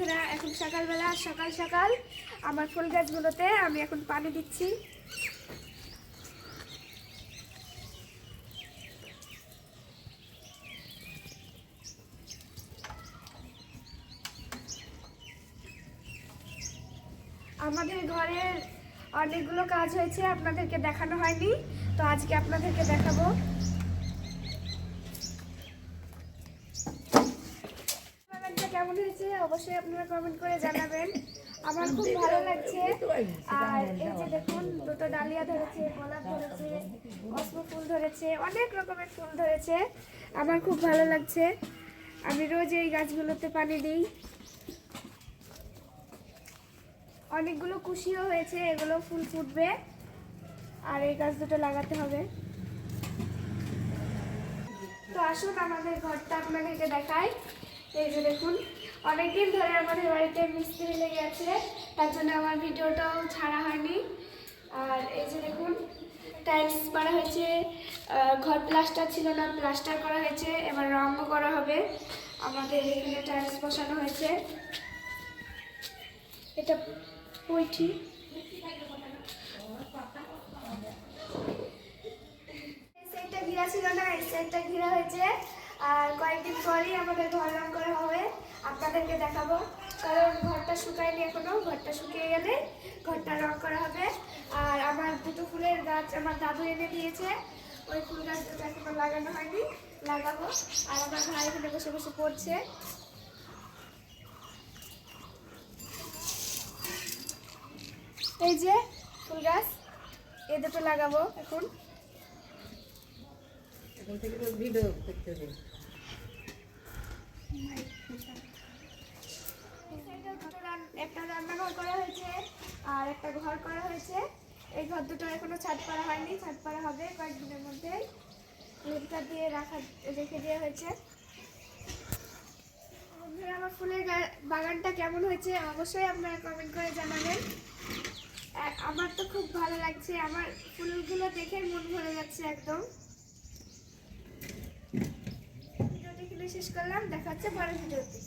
বন্ধুরা, এখন সকালবেলা সকাল সকাল আমার ফুল গাছগুলোতে আমি এখন পানি দিচ্ছি। আমাদের ঘরের অনেকগুলো কাজ হয়েছে, আপনাদেরকে দেখানো হয়নি, তো আজকে আপনাদেরকে দেখাবো। কেমন হয়েছে অবশ্যই আপনারা কমেন্ট করে জানাবেন। আমার খুব ভালো লাগছে। আর এই যে দেখুন, দুটো ডালিয়া ধরেছে, গোলাপ ধরেছে, অস্ম ফুল ধরেছে, অনেক রকমের ফুল ধরেছে। আমার খুব ভালো লাগছে। আমি রোজ এই গাছগুলোতে পানি দিই। অনেকগুলো কুশিও হয়েছে, এগুলো ফুল ফুটবে। আর এই গাছ দুটো লাগাতে হবে। তো আসুন আমাদের ঘরটা আপনাদেরকে দেখাই। এই যে দেখুন, অনেকদিন ধরে আমাদের বাড়িতে মিস্ত্রি লেগে আছে, তার জন্য আমার ভিডিওটাও ছাড়া হয়নি। আর এই যে দেখুন, টাইলস করা হয়েছে, ঘর প্লাস্টার ছিল না, প্লাস্টার করা হয়েছে, এবার রঙও করা হবে। আমাদের এখানে টাইলস বসানো হয়েছে। এটা পৈঠি। সেটটা ঘিরা ছিল না, এই সেটটা ঘিরা হয়েছে। আর কয়েকদিন পরেই আমাদের ঘর রং করা হবে, আপনাদেরকে দেখাবো। কারণ ঘরটা শুকায়নি এখনো, ঘরটা শুকিয়ে গেলে ঘরটা রং করা হবে। আর আমার দুটো ফুলের গাছ আমার দাদু এনে দিয়েছে, ওই ফুল গাছ দুটো এখনো লাগানো হয়নি, লাগাবো। আর আমার ভাই এখানে বসে বসে পড়ছে। এই যে ফুল গাছ, এই দুটো লাগাবো এখন। একটা রান্নাঘর করা হয়েছে আর একটা ঘর করা হয়েছে। এই ঘর দুটো এখনো ছাদ করা হয়নি, ছাদ করা হবে কয়েকদিনের মধ্যে। লেপটা দিয়ে রেখে দেওয়া হয়েছে। বন্ধুরা, আমার ফুলের বাগানটা কেমন হয়েছে অবশ্যই আপনারা কমেন্ট করে জানাবেন। আমার তো খুব ভালো লাগছে, আমার ফুলগুলো দেখে মন ভরে যাচ্ছে একদম। ভিডিওটি এখানে শেষ করলাম, দেখা হচ্ছে পরের ভিডিওতে।